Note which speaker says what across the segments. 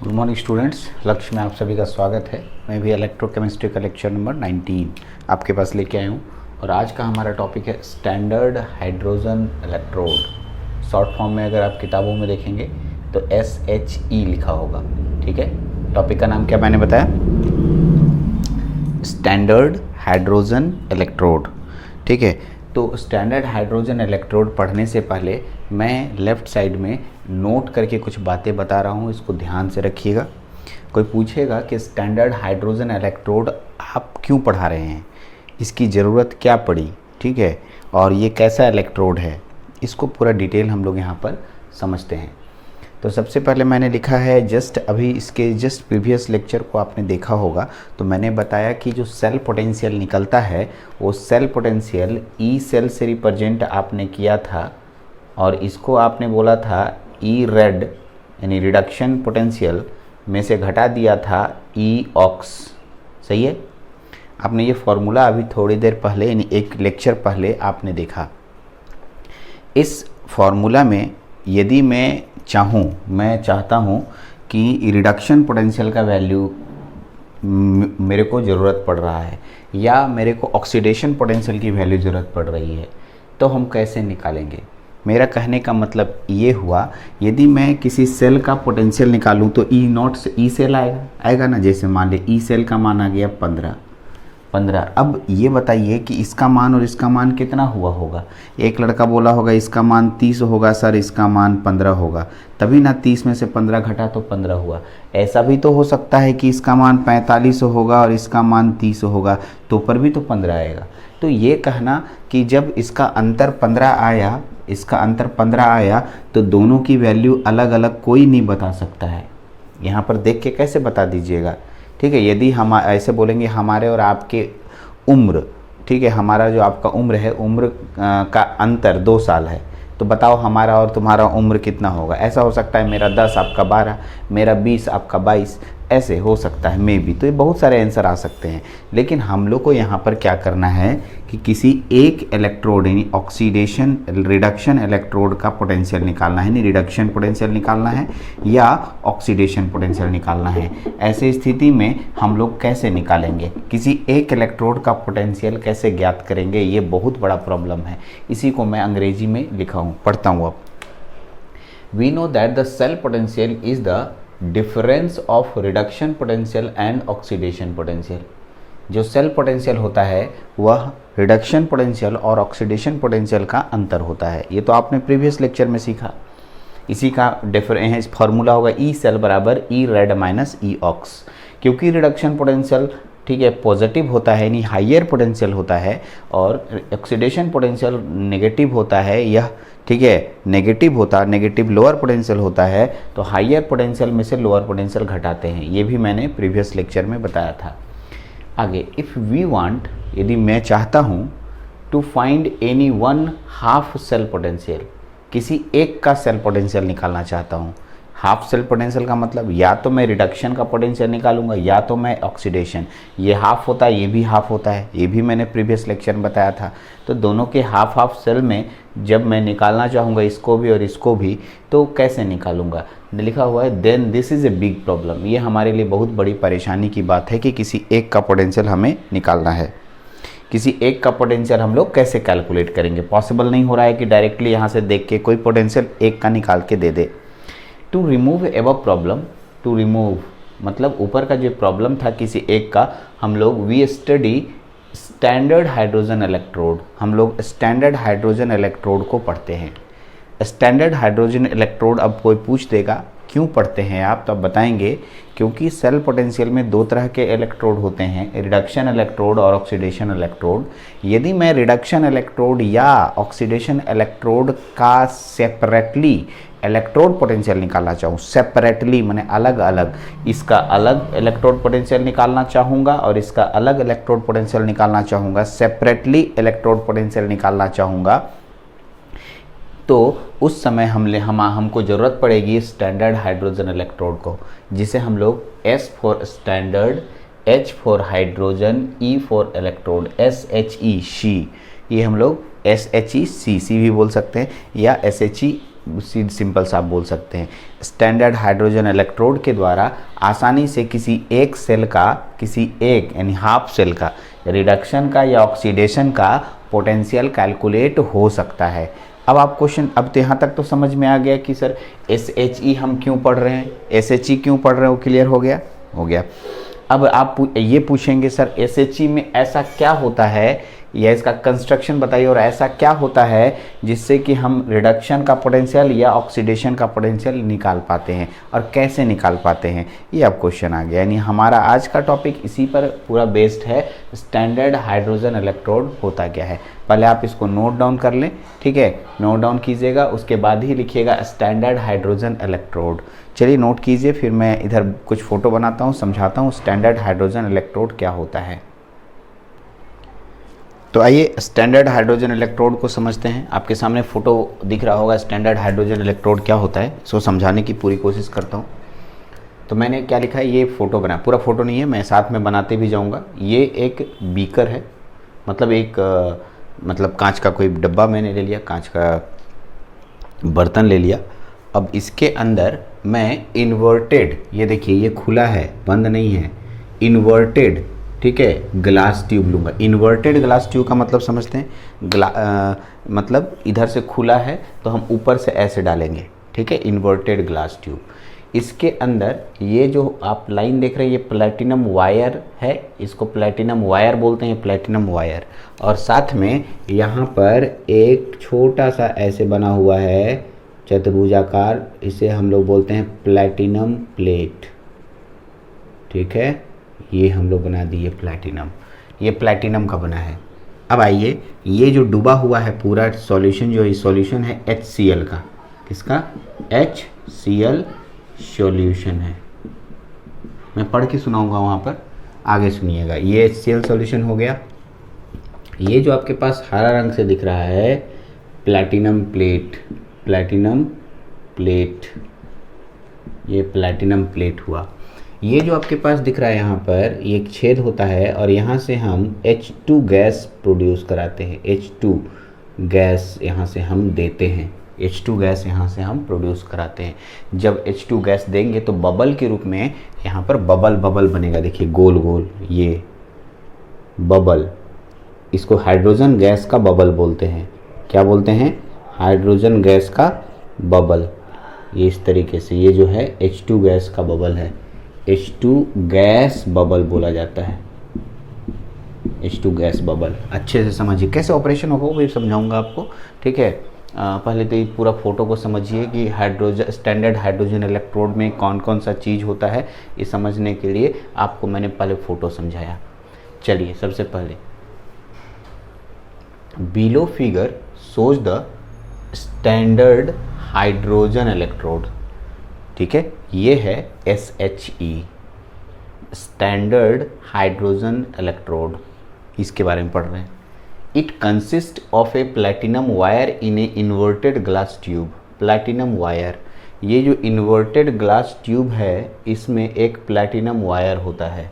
Speaker 1: Good morning students, लक्ष्य में आप सभी का स्वागत है। मैं भी इलेक्ट्रोकेमिस्ट्री का लेक्चर नंबर 19 आपके पास लेके आया हूँ और आज का हमारा टॉपिक है standard hydrogen electrode. Short form में अगर आप किताबों में देखेंगे तो SHE लिखा होगा। ठीक है, टॉपिक का नाम क्या मैंने बताया? Standard hydrogen electrode. ठीक है, तो स्टैंडर्ड हाइड्रोजन इलेक्ट्रोड पढ़ने से पहले मैं लेफ़्ट साइड में नोट करके कुछ बातें बता रहा हूँ, इसको ध्यान से रखिएगा। कोई पूछेगा कि स्टैंडर्ड हाइड्रोजन इलेक्ट्रोड आप क्यों पढ़ा रहे हैं, इसकी ज़रूरत क्या पड़ी, ठीक है, और ये कैसा इलेक्ट्रोड है, इसको पूरा डिटेल हम लोग यहाँ पर समझते हैं। तो सबसे पहले मैंने लिखा है, इसके प्रीवियस लेक्चर को आपने देखा होगा तो मैंने बताया कि जो सेल पोटेंशियल निकलता है वो सेल पोटेंशियल ई सेल से रिप्रेजेंट आपने किया था और इसको आपने बोला था ई रेड यानी रिडक्शन पोटेंशियल में से घटा दिया था ई ऑक्स। सही है, आपने ये फॉर्मूला अभी थोड़ी देर पहले यानी एक लेक्चर पहले आपने देखा। इस फॉर्मूला में यदि मैं चाहता हूँ कि रिडक्शन पोटेंशियल का वैल्यू मेरे को ज़रूरत पड़ रहा है या मेरे को ऑक्सीडेशन पोटेंशियल की वैल्यू ज़रूरत पड़ रही है, तो हम कैसे निकालेंगे? मेरा कहने का मतलब ये हुआ, यदि मैं किसी सेल का पोटेंशियल निकालूं तो ई नॉट से ई सेल आएगा ना। जैसे मान ले ई सेल का मान आ गया 15। अब ये बताइए कि इसका मान और इसका मान कितना हुआ होगा। एक लड़का बोला होगा इसका मान 30 होगा सर, इसका मान 15 होगा, तभी ना 30 में से 15 घटा तो 15 हुआ। ऐसा भी तो हो सकता है कि इसका मान 45 होगा और इसका मान 30 होगा, तो ऊपर भी तो 15 आएगा। तो ये कहना कि जब इसका अंतर 15 आया तो दोनों की वैल्यू अलग अलग कोई नहीं बता सकता है। यहाँ पर देख के कैसे बता दीजिएगा? ठीक है, यदि हम ऐसे बोलेंगे हमारे और आपके उम्र, ठीक है, हमारा जो आपका उम्र है, उम्र का अंतर 2 साल है, तो बताओ हमारा और तुम्हारा उम्र कितना होगा? ऐसा हो सकता है मेरा 10 आपका 12, मेरा 20 आपका 22, ऐसे हो सकता है मे बी। तो ये बहुत सारे आंसर आ सकते हैं, लेकिन हम लोग को यहाँ पर क्या करना है कि किसी एक इलेक्ट्रोड यानी ऑक्सीडेशन रिडक्शन इलेक्ट्रोड का पोटेंशियल निकालना है, नहीं रिडक्शन पोटेंशियल निकालना है या ऑक्सीडेशन पोटेंशियल निकालना है। ऐसे स्थिति में हम लोग कैसे निकालेंगे, किसी एक इलेक्ट्रोड का पोटेंशियल कैसे ज्ञात करेंगे, ये बहुत बड़ा प्रॉब्लम है। इसी को मैं अंग्रेजी में लिखा हूँ, पढ़ता हूँ अब। We know that the cell potential is the difference of reduction potential and oxidation potential. जो सेल पोटेंशियल होता है वह रिडक्शन पोटेंशियल और ऑक्सीडेशन पोटेंशियल का अंतर होता है। ये तो आपने प्रीवियस लेक्चर में सीखा। इसी का डिफरेंस फॉर्मूला होगा ई सेल बराबर ई रेड माइनस ई ऑक्स। क्योंकि रिडक्शन पोटेंशियल, ठीक है, पॉजिटिव होता है यानी हाइयर पोटेंशियल होता है और ऑक्सीडेशन पोटेंशियल नेगेटिव होता है, यह ठीक है नेगेटिव लोअर पोटेंशियल होता है, तो हाइयर पोटेंशियल में से लोअर पोटेंशियल घटाते हैं। ये भी मैंने प्रीवियस लेक्चर में बताया था। आगे, इफ़ वी वांट, यदि मैं चाहता हूँ to find any one half cell potential, किसी एक का सेल पोटेंशियल निकालना चाहता हूँ। हाफ सेल पोटेंशियल का मतलब या तो मैं रिडक्शन का पोटेंशियल निकालूंगा या तो मैं ऑक्सीडेशन। ये हाफ होता है, ये भी हाफ होता है, ये भी मैंने प्रीवियस लेक्चर में बताया था। तो दोनों के हाफ सेल में जब मैं निकालना चाहूँगा इसको भी और इसको भी, तो कैसे निकालूंगा? लिखा हुआ है then this is a big problem. ये हमारे लिए बहुत बड़ी परेशानी की बात है कि किसी एक का पोटेंशियल हमें निकालना है। किसी एक का पोटेंशियल हम लोग कैसे कैलकुलेट करेंगे? पॉसिबल नहीं हो रहा है कि डायरेक्टली यहाँ से देख के कोई पोटेंशियल एक का निकाल के दे दे। टू रिमूव एव प्रॉब्लम, टू रिमूव मतलब ऊपर का जो प्रॉब्लम था किसी एक का, हम लोग we study standard hydrogen electrode. हम लोग स्टैंडर्ड हाइड्रोजन इलेक्ट्रोड को पढ़ते हैं। स्टैंडर्ड हाइड्रोजन इलेक्ट्रोड, अब कोई पूछ देगा क्यों पढ़ते हैं आप, तो अब बताएंगे क्योंकि सेल पोटेंशियल में 2 तरह के इलेक्ट्रोड होते हैं, रिडक्शन इलेक्ट्रोड और ऑक्सीडेशन इलेक्ट्रोड। यदि मैं रिडक्शन इलेक्ट्रोड या ऑक्सीडेशन इलेक्ट्रोड का सेपरेटली इलेक्ट्रोड पोटेंशियल निकालना चाहूँ, सेपरेटली मैंने अलग अलग, इसका अलग इलेक्ट्रोड पोटेंशियल निकालना चाहूँगा और इसका अलग इलेक्ट्रोड पोटेंशियल निकालना चाहूँगा, सेपरेटली इलेक्ट्रोड पोटेंशियल निकालना चाहूँगा, तो उस समय हमको ज़रूरत पड़ेगी स्टैंडर्ड हाइड्रोजन इलेक्ट्रोड को, जिसे हम लोग S for standard, H for hydrogen, E for electrode, SHE she, ये हम लोग SHE सी भी बोल सकते हैं या SHE सिंपल सा आप बोल सकते हैं। स्टैंडर्ड हाइड्रोजन इलेक्ट्रोड के द्वारा आसानी से किसी एक सेल का, किसी एक यानी हाफ सेल का रिडक्शन का या ऑक्सीडेशन का पोटेंशियल कैलकुलेट हो सकता है। अब आप क्वेश्चन, अब तो यहाँ तक तो समझ में आ गया कि सर SHE हम क्यों पढ़ रहे हैं, SHE क्यों पढ़ रहे हैं, वो क्लियर हो गया, हो गया। अब आप ये पूछेंगे सर SHE में ऐसा क्या होता है, या इसका कंस्ट्रक्शन बताइए, और ऐसा क्या होता है जिससे कि हम रिडक्शन का पोटेंशियल या ऑक्सीडेशन का पोटेंशियल निकाल पाते हैं, और कैसे निकाल पाते हैं, ये अब क्वेश्चन आ गया। यानी हमारा आज का टॉपिक इसी पर पूरा बेस्ड है, स्टैंडर्ड हाइड्रोजन इलेक्ट्रोड होता क्या है। पहले आप इसको नोट डाउन कर लें, ठीक है, नोट डाउन कीजिएगा, उसके बाद ही लिखिएगा स्टैंडर्ड हाइड्रोजन इलेक्ट्रोड। चलिए नोट कीजिए, फिर मैं इधर कुछ फ़ोटो बनाता हूँ, समझाता हूँ स्टैंडर्ड हाइड्रोजन इलेक्ट्रोड क्या होता है। तो आइए स्टैंडर्ड हाइड्रोजन इलेक्ट्रोड को समझते हैं। आपके सामने फ़ोटो दिख रहा होगा, स्टैंडर्ड हाइड्रोजन इलेक्ट्रोड क्या होता है, इसको समझाने की पूरी कोशिश करता हूँ। तो मैंने क्या लिखा है, ये फ़ोटो बना, पूरा फ़ोटो नहीं है, मैं साथ में बनाते भी जाऊँगा। ये एक बीकर है, मतलब एक मतलब कांच का कोई डब्बा मैंने ले लिया, कांच का बर्तन ले लिया। अब इसके अंदर मैं इन्वर्टेड, ये देखिए ये खुला है, बंद नहीं है, इन्वर्टेड, ठीक है, ग्लास ट्यूब लूँगा। इन्वर्टेड ग्लास ट्यूब का मतलब समझते हैं, मतलब इधर से खुला है तो हम ऊपर से ऐसे डालेंगे, ठीक है, इन्वर्टेड ग्लास ट्यूब। इसके अंदर ये जो आप लाइन देख रहे हैं, ये प्लैटिनम वायर है, इसको प्लैटिनम वायर बोलते हैं, प्लैटिनम वायर। और साथ में यहाँ पर एक छोटा सा ऐसे बना हुआ है चतुर्भुजाकार, इसे हम लोग बोलते हैं प्लैटिनम प्लेट, ठीक है, ये हम लोग बना दिए प्लैटिनम, ये प्लैटिनम का बना है। अब आइए, ये जो डूबा हुआ है पूरा सॉल्यूशन, जो ये सॉल्यूशन है HCl का, किसका, HCl सॉल्यूशन है। मैं पढ़ के सुनाऊंगा वहाँ पर, आगे सुनिएगा। ये HCl सॉल्यूशन हो गया। ये जो आपके पास हरा रंग से दिख रहा है प्लैटिनम प्लेट, प्लैटिनम प्लेट, ये प्लैटिनम प्लेट हुआ। ये जो आपके पास दिख रहा है यहाँ पर, ये एक छेद होता है और यहाँ से हम H2 गैस प्रोड्यूस कराते हैं, H2 गैस यहाँ से हम देते हैं, H2 गैस यहाँ से हम प्रोड्यूस कराते हैं। जब H2 गैस देंगे तो बबल के रूप में यहाँ पर बबल बबल बनेगा, देखिए गोल गोल, ये बबल, इसको हाइड्रोजन गैस का बबल बोलते हैं। क्या बोलते हैं, हाइड्रोजन गैस का बबल। ये इस तरीके से, ये जो है H2 गैस का बबल है, H2 गैस बबल बोला जाता है, H2 गैस बबल। अच्छे से समझिए कैसे ऑपरेशन होगा, वो भी समझाऊंगा आपको, ठीक है। पहले तो ये पूरा फोटो को समझिए कि हाइड्रोजन, स्टैंडर्ड हाइड्रोजन इलेक्ट्रोड में कौन कौन सा चीज़ होता है, ये समझने के लिए आपको मैंने पहले फ़ोटो समझाया। चलिए सबसे पहले, below figure shows the standard hydrogen electrode, ठीक है, ये है SHE, स्टैंडर्ड हाइड्रोजन इलेक्ट्रोड, इसके बारे में पढ़ रहे हैं। It consist of A platinum wire in A inverted glass tube. Platinum wire, ये जो इन्वर्टेड ग्लास ट्यूब है, इसमें एक प्लैटिनम वायर होता है,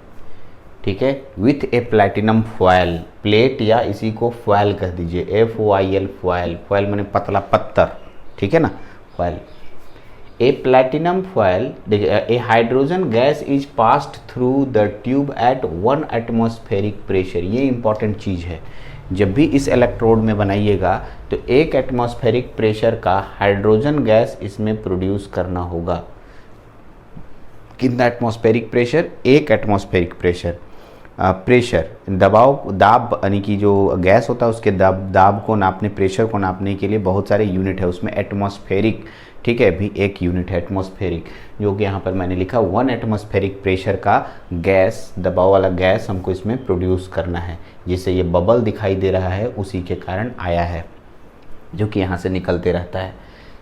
Speaker 1: ठीक है, with A platinum foil plate, या इसी को फॉयल कह दीजिए, FOIL, फॉयल, फॉयल मैंने पतला पत्थर, ठीक है ना, foil. A platinum foil, a hydrogen gas is passed through the tube at 1 atmospheric pressure। ये इंपॉर्टेंट चीज़ है, जब भी इस इलेक्ट्रोड में बनाइएगा तो 1 एटमॉस्फेरिक प्रेशर का हाइड्रोजन गैस इसमें प्रोड्यूस करना होगा। कितना atmospheric pressure, 1 atmospheric pressure. Pressure दबाव, दाब, यानी कि जो गैस होता है उसके दाब को नापने, प्रेशर को नापने के लिए बहुत सारे यूनिट है, उसमें एटमॉस्फेरिक, ठीक है, भी एक यूनिट है एटमॉस्फेरिक, जो कि यहाँ पर मैंने लिखा 1 एटमॉस्फेरिक प्रेशर का गैस, दबाव वाला गैस हमको इसमें प्रोड्यूस करना है, जिससे ये बबल दिखाई दे रहा है उसी के कारण आया है, जो कि यहाँ से निकलते रहता है,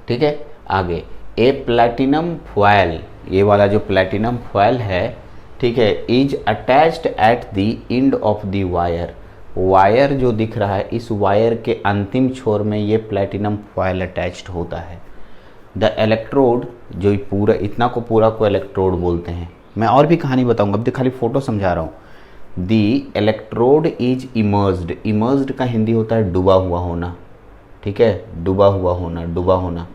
Speaker 1: ठीक है। आगे, ए प्लैटिनम फॉयल, ये वाला जो प्लैटिनम फॉयल है, ठीक है, is attached at the end of the wire. Wire जो दिख रहा है, इस वायर के अंतिम छोर में ये प्लैटिनम फॉयल अटैच्ड होता है। द इलेक्ट्रोड, जो पूरा इतना को पूरा को इलेक्ट्रोड बोलते हैं। मैं और भी कहानी बताऊंगा, अब तो खाली फोटो समझा रहा हूँ। The electrode is emerged, emerged का हिंदी होता है डूबा हुआ होना, ठीक है, डूबा हुआ होना, डूबा होना।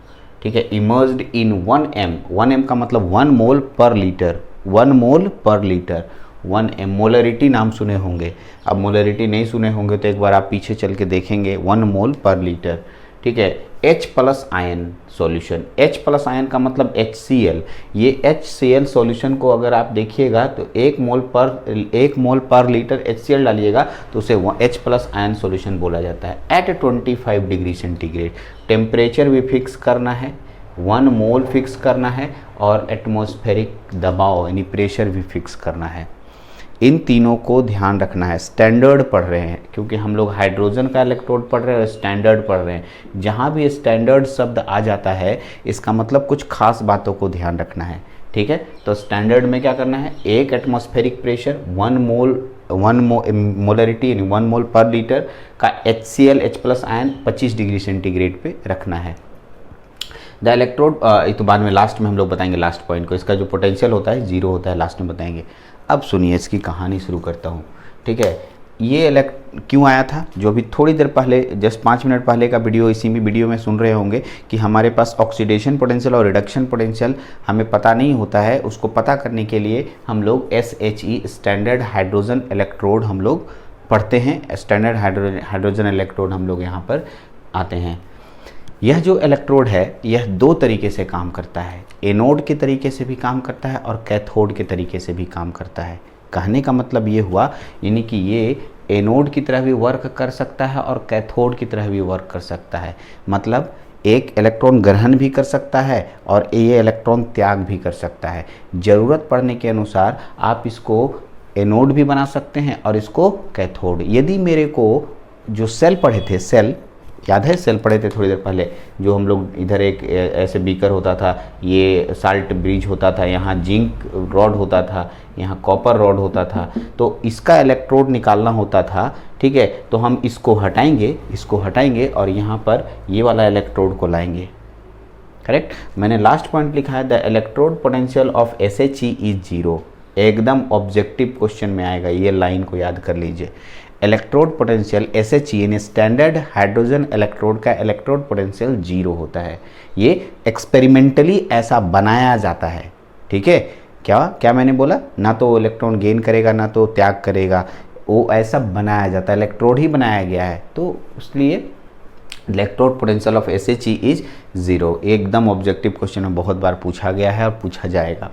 Speaker 1: ठीक है, इमर्ज्ड इन 1 m, 1 m का मतलब 1 मोल पर लीटर, 1 मोल पर लीटर, 1 m। मोलरिटी नाम सुने होंगे, अब मोलरिटी नहीं सुने होंगे तो एक बार आप पीछे चल के देखेंगे, 1 मोल पर लीटर, ठीक है। H plus ion solution, H plus ion का मतलब HCl, ये HCl सॉल्यूशन को अगर आप देखिएगा तो 1 मोल पर लीटर HCl डालिएगा तो उसे H प्लस आयन सॉल्यूशन बोला जाता है। एट 25 डिग्री सेंटीग्रेड टेम्परेचर भी फिक्स करना है, 1 मोल फिक्स करना है और एटमॉस्फेरिक दबाव यानी प्रेशर भी फिक्स करना है। इन तीनों को ध्यान रखना है। स्टैंडर्ड पढ़ रहे हैं क्योंकि हम लोग हाइड्रोजन का इलेक्ट्रोड पढ़ रहे हैं और स्टैंडर्ड पढ़ रहे हैं। जहाँ भी स्टैंडर्ड शब्द आ जाता है इसका मतलब कुछ खास बातों को ध्यान रखना है, ठीक है। तो स्टैंडर्ड में क्या करना है, 1 एटमॉस्फेरिक प्रेशर, 1 मोलरिटी यानी 1 मोल पर लीटर का HCl H plus ion 25 degree centigrade पे रखना है। द इलेक्ट्रोड, तो बाद में लास्ट में हम लोग बताएंगे लास्ट पॉइंट को, इसका जो पोटेंशियल होता है 0 होता है, लास्ट में बताएंगे। अब सुनिए इसकी कहानी शुरू करता हूँ, ठीक है। ये क्यों आया था, जो अभी थोड़ी देर पहले जस्ट 5 मिनट पहले का वीडियो, इसी में वीडियो में सुन रहे होंगे कि हमारे पास ऑक्सीडेशन पोटेंशियल और रिडक्शन पोटेंशियल हमें पता नहीं होता है। उसको पता करने के लिए हम लोग SHE स्टैंडर्ड हाइड्रोजन इलेक्ट्रोड हम लोग पढ़ते हैं। स्टैंडर्ड हाइड्रोजन इलेक्ट्रोड हम लोग यहाँ पर आते हैं। यह जो इलेक्ट्रोड है यह 2 तरीके से काम करता है, एनोड के तरीके से भी काम करता है और कैथोड के तरीके से भी काम करता है। कहने का मतलब ये हुआ यानी कि ये एनोड की तरह भी वर्क कर सकता है और कैथोड की तरह भी वर्क कर सकता है। मतलब एक इलेक्ट्रॉन ग्रहण भी कर सकता है और ये इलेक्ट्रॉन त्याग भी कर सकता है। ज़रूरत पड़ने के अनुसार आप इसको एनोड भी बना सकते हैं और इसको कैथोड। यदि मेरे को जो सेल पढ़े थे, सेल याद है, सेल पढ़े थे थोड़ी देर पहले, जो हम लोग इधर एक ऐसे बीकर होता था, ये साल्ट ब्रिज होता था, यहाँ जिंक रॉड होता था, यहाँ कॉपर रॉड होता था, तो इसका इलेक्ट्रोड निकालना होता था, ठीक है। तो हम इसको हटाएंगे और यहाँ पर ये वाला इलेक्ट्रोड को लाएंगे, करेक्ट। मैंने लास्ट पॉइंट लिखा है the electrode potential of SHE is 0, एकदम ऑब्जेक्टिव क्वेश्चन में आएगा, ये लाइन को याद कर लीजिए। इलेक्ट्रोड पोटेंशियल SHE यानी स्टैंडर्ड हाइड्रोजन इलेक्ट्रोड का इलेक्ट्रोड पोटेंशियल 0 होता है। ये एक्सपेरिमेंटली ऐसा बनाया जाता है, ठीक है। क्या मैंने बोला, ना तो इलेक्ट्रॉन गेन करेगा ना तो त्याग करेगा, वो ऐसा बनाया जाता है, इलेक्ट्रोड ही बनाया गया है, तो इसलिए electrode potential of SHE is 0। एकदम ऑब्जेक्टिव क्वेश्चन में बहुत बार पूछा गया है और पूछा जाएगा।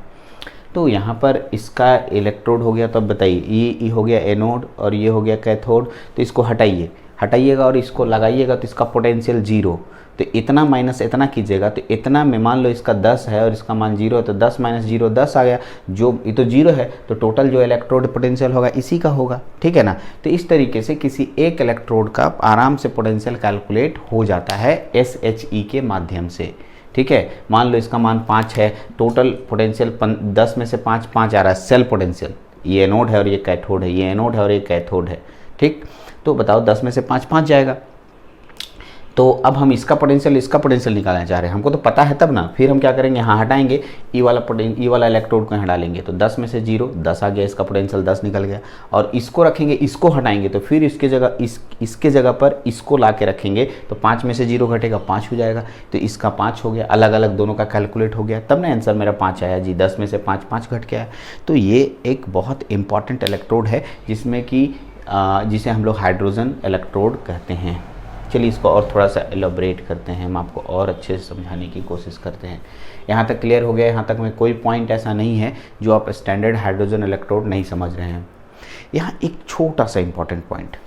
Speaker 1: तो यहाँ पर इसका इलेक्ट्रोड हो गया, तो अब बताइए ये हो गया एनोड और ये हो गया कैथोड, तो इसको हटाइएगा और इसको लगाइएगा तो इसका पोटेंशियल 0। तो इतना माइनस इतना कीजिएगा तो इतना में मान लो इसका 10 है और इसका मान 0 है, तो 10 माइनस 0 10 आ गया, जो ये तो 0 है, तो टोटल जो इलेक्ट्रोड पोटेंशियल होगा इसी का होगा, ठीक है ना। तो इस तरीके से किसी एक इलेक्ट्रोड का आराम से पोटेंशियल कैलकुलेट हो जाता है SHE के माध्यम से, ठीक है। मान लो इसका मान 5 है, टोटल पोटेंशियल 10 में से 5 आ रहा है, सेल पोटेंशियल, ये एनोड है और ये कैथोड है, ये एनोड है और ये कैथोड है, ठीक। तो बताओ 10 में से 5 जाएगा। तो अब हम इसका पोटेंशियल निकालना चाह रहे हैं, हमको तो पता है तब ना, फिर हम क्या करेंगे, यहाँ हटाएंगे, ई वाला इलेक्ट्रोड को यहाँ डालेंगे, तो 10 में से 0 10 आ गया, इसका पोटेंशियल 10 निकल गया। और इसको रखेंगे, इसको हटाएंगे, तो फिर इसके जगह पर इसको ला के रखेंगे, तो 5 में से 0 घटेगा 5 हो जाएगा, तो इसका 5 हो गया, अलग अलग दोनों का कैलकुलेट हो गया, तब ना आंसर मेरा 5 आया जी, 10 में से 5 घट गया। तो ये एक बहुत इंपॉर्टेंट इलेक्ट्रोड है जिसमें कि जिसे हम लोग हाइड्रोजन इलेक्ट्रोड कहते हैं। चलिए इसको और थोड़ा सा एलोबरेट करते हैं, हम आपको और अच्छे से समझाने की कोशिश करते हैं। यहाँ तक क्लियर हो गया, यहाँ तक में कोई पॉइंट ऐसा नहीं है जो आप स्टैंडर्ड हाइड्रोजन इलेक्ट्रोड नहीं समझ रहे हैं। यहाँ एक छोटा सा इम्पॉर्टेंट पॉइंट,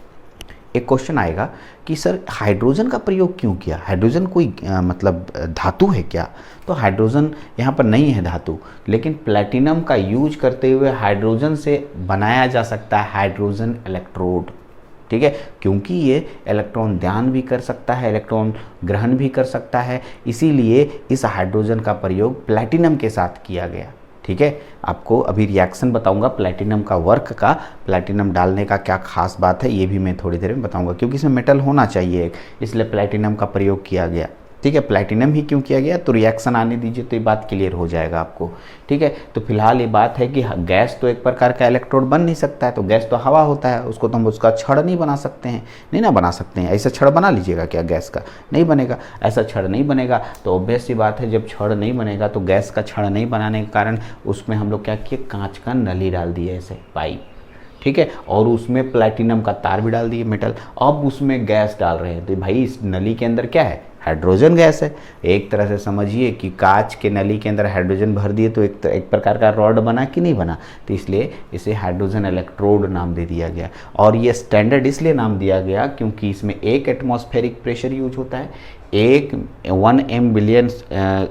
Speaker 1: एक क्वेश्चन आएगा कि सर हाइड्रोजन का प्रयोग क्यों किया, हाइड्रोजन कोई मतलब धातु है क्या? तो हाइड्रोजन यहाँ पर नहीं है धातु, लेकिन प्लैटिनम का यूज करते हुए हाइड्रोजन से बनाया जा सकता है हाइड्रोजन इलेक्ट्रोड, ठीक है, क्योंकि ये इलेक्ट्रॉन दान भी कर सकता है, इलेक्ट्रॉन ग्रहण भी कर सकता है, इसीलिए इस हाइड्रोजन का प्रयोग प्लैटिनम के साथ किया गया, ठीक है। आपको अभी रिएक्शन बताऊंगा प्लैटिनम का वर्क का, प्लैटिनम डालने का क्या खास बात है ये भी मैं थोड़ी देर में बताऊंगा, क्योंकि इसमें मेटल होना चाहिए एक, इसलिए प्लैटिनम का प्रयोग किया गया। ठीक है, प्लैटिनम ही क्यों किया गया, तो रिएक्शन आने दीजिए तो ये बात क्लियर हो जाएगा आपको। ठीक है, तो फिलहाल ये बात है कि गैस तो एक प्रकार का इलेक्ट्रोड बन नहीं सकता है, तो गैस तो हवा होता है, उसको तो हम उसका छड़ नहीं बना सकते हैं, नहीं ना बना सकते हैं। ऐसा छड़ बना लीजिएगा क्या गैस का, नहीं बनेगा, ऐसा छड़ नहीं बनेगा। तो ऑब्वियस सी बात है, जब छड़ नहीं बनेगा तो गैस का छड़ नहीं बनाने के कारण उसमें हम लोग क्या किए, कांच का नली डाल दिए, ऐसे पाइप, ठीक है, और उसमें प्लैटिनम का तार भी डाल दिए, मेटल। अब उसमें गैस डाल रहे हैं, तो भाई इस नली के अंदर क्या है, हाइड्रोजन गैस है। एक तरह से समझिए कि कांच के नली के अंदर हाइड्रोजन भर दिए तो एक प्रकार का रॉड बना कि नहीं बना, तो इसलिए इसे हाइड्रोजन इलेक्ट्रोड नाम दे दिया गया। और ये स्टैंडर्ड इसलिए नाम दिया गया क्योंकि इसमें 1 एटमॉस्फेरिक प्रेशर यूज होता है, 1 m बिलियन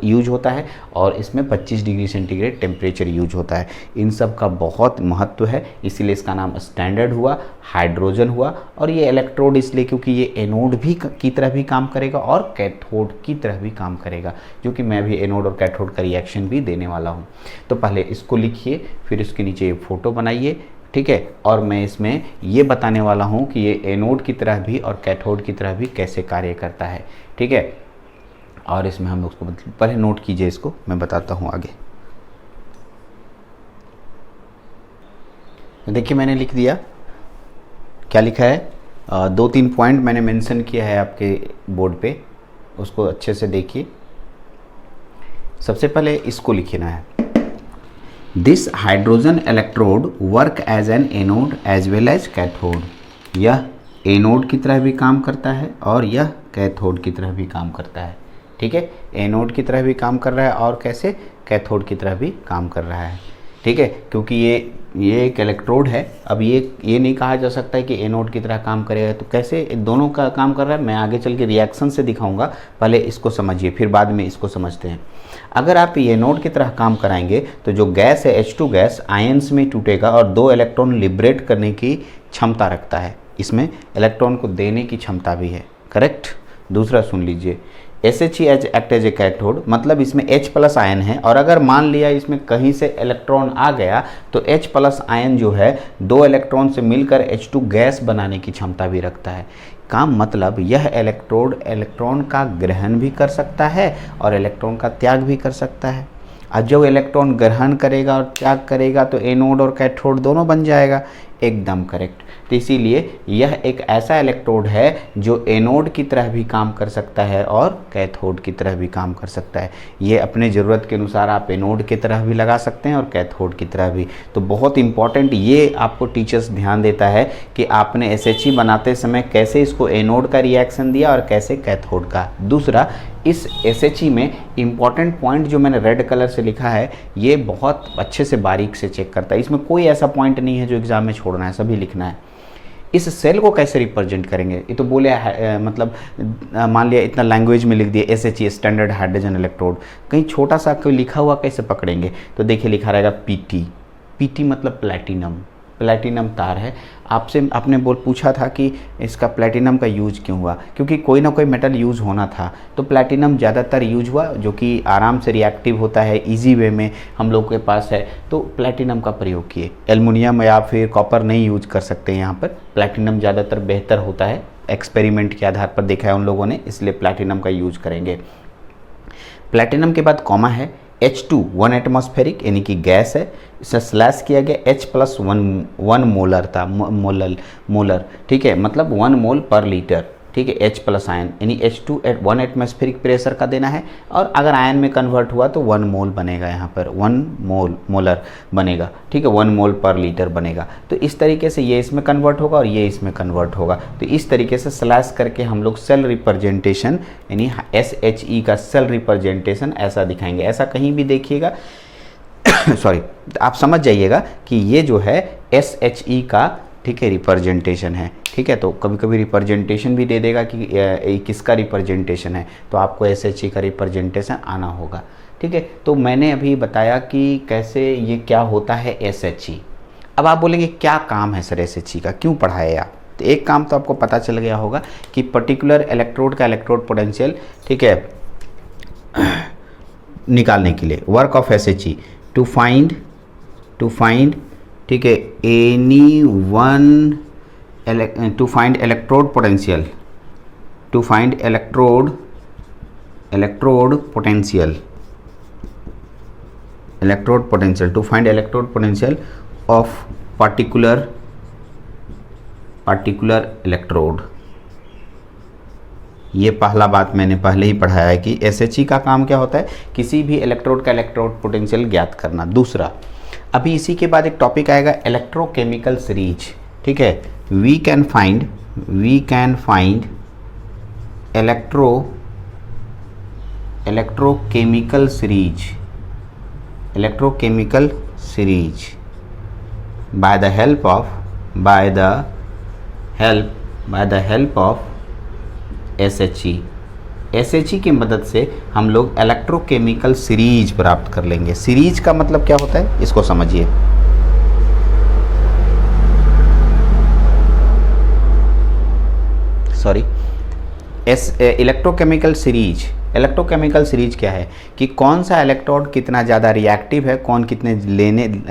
Speaker 1: यूज होता है, और इसमें 25 डिग्री सेंटीग्रेड टेम्परेचर यूज होता है। इन सब का बहुत महत्व है, इसीलिए इसका नाम स्टैंडर्ड हुआ, हाइड्रोजन हुआ। और ये इलेक्ट्रोड इसलिए क्योंकि ये एनोड भी की तरह भी काम करेगा और कैथोड की तरह भी काम करेगा, जो कि मैं भी एनोड और कैथोड का रिएक्शन भी देने वाला हूँ। तो पहले इसको लिखिए, फिर इसके नीचे फोटो बनाइए, ठीक है, और मैं इसमें ये बताने वाला हूँ कि ये एनोड की तरह भी और कैथोड की तरह भी कैसे कार्य करता है, ठीक है। और इसमें हम उसको पहले नोट कीजिए, इसको मैं बताता हूँ आगे। देखिए मैंने लिख दिया, क्या लिखा है, 2-3 पॉइंट मैंने मेंशन किया है आपके बोर्ड पे, उसको अच्छे से देखिए। सबसे पहले इसको लिखना है, this hydrogen electrode work as an anode as well as cathode. यह एनोड की तरह भी काम करता है और यह कैथोड की तरह भी काम करता है, ठीक है। एनोड की तरह भी काम कर रहा है और कैसे, कैथोड की तरह भी काम कर रहा है, ठीक है। क्योंकि ये एक इलेक्ट्रोड है। अब ये नहीं कहा जा सकता है कि एनोड की तरह काम करेगा, तो कैसे दोनों का काम कर रहा है मैं आगे चल के रिएक्शन से दिखाऊंगा, पहले इसको समझिए फिर बाद में इसको समझते हैं। अगर आप एनोड की तरह काम कराएंगे तो जो गैस है H2 गैस आयंस में टूटेगा और 2 इलेक्ट्रॉन लिबरेट करने की क्षमता रखता है, इसमें इलेक्ट्रॉन को देने की क्षमता भी है, करेक्ट। दूसरा सुन लीजिए, SHE act as a cathode, मतलब इसमें H+ आयन है, और अगर मान लिया इसमें कहीं से इलेक्ट्रॉन आ गया तो H+ आयन जो है 2 इलेक्ट्रॉन से मिलकर H2 गैस बनाने की क्षमता भी रखता है। का मतलब यह इलेक्ट्रोड इलेक्ट्रॉन का ग्रहण भी कर सकता है और इलेक्ट्रॉन का त्याग भी कर सकता है। और जो इलेक्ट्रॉन ग्रहण करेगा और त्याग करेगा तो एनोड और कैथोड दोनों बन जाएगा, एकदम करेक्ट। तो इसीलिए यह एक ऐसा इलेक्ट्रोड है जो एनोड की तरह भी काम कर सकता है और कैथोड की तरह भी काम कर सकता है। ये अपने ज़रूरत के अनुसार आप एनोड की तरह भी लगा सकते हैं और कैथोड की तरह भी। तो बहुत इंपॉर्टेंट ये आपको टीचर्स ध्यान देता है कि आपने SHE बनाते समय कैसे इसको एनोड का रिएक्शन दिया और कैसे कैथोड का। दूसरा, इस SHE में इम्पॉर्टेंट पॉइंट जो मैंने रेड कलर से लिखा है, ये बहुत अच्छे से बारीक से चेक करता है। इसमें कोई ऐसा पॉइंट नहीं है जो एग्जाम में छोड़ना है, सभी लिखना है। इस सेल को कैसे रिप्रेजेंट करेंगे, ये तो बोले मतलब मान लिया इतना लैंग्वेज में लिख दिया SHE स्टैंडर्ड हाइड्रोजन इलेक्ट्रोड, कहीं छोटा सा कोई लिखा हुआ कैसे पकड़ेंगे। तो देखिए लिखा रहेगा PT मतलब प्लैटिनम तार है। आपसे आपने पूछा था कि इसका प्लैटिनम का यूज क्यों हुआ, क्योंकि कोई ना कोई मेटल यूज होना था, तो प्लैटिनम ज़्यादातर यूज हुआ, जो कि आराम से रिएक्टिव होता है, इजी वे में हम लोग के पास है, तो प्लैटिनम का प्रयोग किए। एल्युमिनियम या फिर कॉपर नहीं यूज कर सकते यहाँ पर, प्लैटिनम ज़्यादातर बेहतर होता है, एक्सपेरिमेंट के आधार पर देखा है उन लोगों ने, इसलिए प्लैटिनम का यूज करेंगे। प्लैटिनम के बाद कॉमा है, H2 1 एटमॉस्फेरिक यानी कि गैस है, इसे स्लैश किया गया, H+1 मोलर था, मोलर, ठीक है, मतलब 1 मोल पर लीटर, ठीक है। H+ आयन यानी H2 1 एटमॉस्फेरिक प्रेशर का देना है, और अगर आयन में कन्वर्ट हुआ तो 1 मोल बनेगा, यहाँ पर 1 मोलर बनेगा, ठीक है, 1 मोल पर लीटर बनेगा। तो इस तरीके से ये इसमें कन्वर्ट होगा और ये इसमें कन्वर्ट होगा। तो इस तरीके से स्लैश करके हम लोग सेल रिप्रेजेंटेशन यानी SHE का सेल रिप्रेजेंटेशन ऐसा दिखाएंगे। ऐसा कहीं भी देखिएगा सॉरी, आप समझ जाइएगा कि ये जो है SHE का, ठीक है, रिप्रेजेंटेशन है, ठीक है। तो कभी कभी रिप्रेजेंटेशन भी दे देगा कि किसका रिप्रेजेंटेशन है, तो आपको SHE का रिप्रेजेंटेशन आना होगा, ठीक है। तो मैंने अभी बताया कि कैसे ये क्या होता है SHE। अब आप बोलेंगे क्या काम है सर SHE का, क्यों पढ़ाया आप, तो एक काम तो आपको पता चल गया होगा कि पर्टिकुलर इलेक्ट्रोड का इलेक्ट्रोड पोटेंशियल, ठीक है, निकालने के लिए work of SHE to find, ठीक है, any one to find electrode potential, to find electrode electrode potential, to find electrode potential of particular electrode। ये पहला बात मैंने पहले ही पढ़ाया है कि SHE का काम क्या होता है, किसी भी इलेक्ट्रोड का इलेक्ट्रोड पोटेंशियल ज्ञात करना। दूसरा, अभी इसी के बाद एक टॉपिक आएगा इलेक्ट्रोकेमिकल सीरीज, ठीक है। We can find electrochemical series by the help of SHE। SHE की मदद से हम लोग इलेक्ट्रोकेमिकल सीरीज प्राप्त कर लेंगे। सीरीज का मतलब क्या होता है, इसको समझिए। सॉरी, इलेक्ट्रोकेमिकल सीरीज क्या है कि कौन सा इलेक्ट्रॉन कितना ज़्यादा रिएक्टिव है, कौन कितने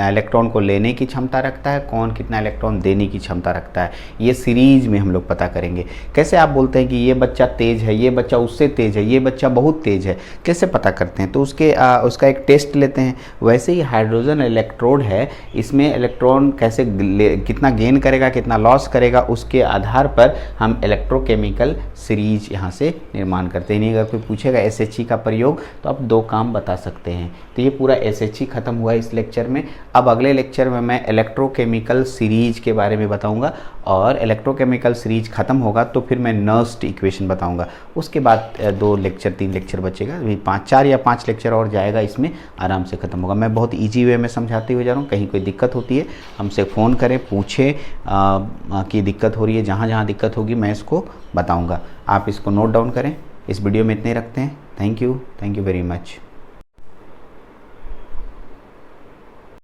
Speaker 1: इलेक्ट्रॉन को लेने की क्षमता रखता है, कौन कितना इलेक्ट्रॉन देने की क्षमता रखता है, ये सीरीज में हम लोग पता करेंगे। कैसे आप बोलते हैं कि ये बच्चा तेज है, ये बच्चा उससे तेज है, ये बच्चा बहुत तेज है, कैसे पता करते हैं? तो उसका एक टेस्ट लेते हैं। वैसे ही हाइड्रोजन इलेक्ट्रोड है, इसमें इलेक्ट्रॉन कैसे कितना गेन करेगा, कितना लॉस करेगा, उसके आधार पर हम इलेक्ट्रोकेमिकल सीरीज यहाँ से निर्माण करते हैं। नहीं, अगर कोई पूछेगा SHE का प्रयोग तो आप दो काम बता सकते हैं। तो ये पूरा SHE खत्म हुआ इस लेक्चर में। अब अगले लेक्चर में मैं इलेक्ट्रोकेमिकल सीरीज के बारे में बताऊंगा, और इलेक्ट्रोकेमिकल सीरीज खत्म होगा तो फिर मैं नर्स्ड इक्वेशन बताऊंगा। उसके बाद 3 लेक्चर बचेगा, 4 या 5 लेक्चर और जाएगा, इसमें आराम से खत्म होगा। मैं बहुत ईजी वे में समझाते हुए जा रहा हूँ। कहीं कोई दिक्कत होती है हमसे फ़ोन करें, पूछें कि दिक्कत हो रही है। जहाँ जहाँ दिक्कत होगी मैं इसको बताऊँगा। आप इसको नोट डाउन करें। इस वीडियो में इतने रखते हैं। Thank you very much.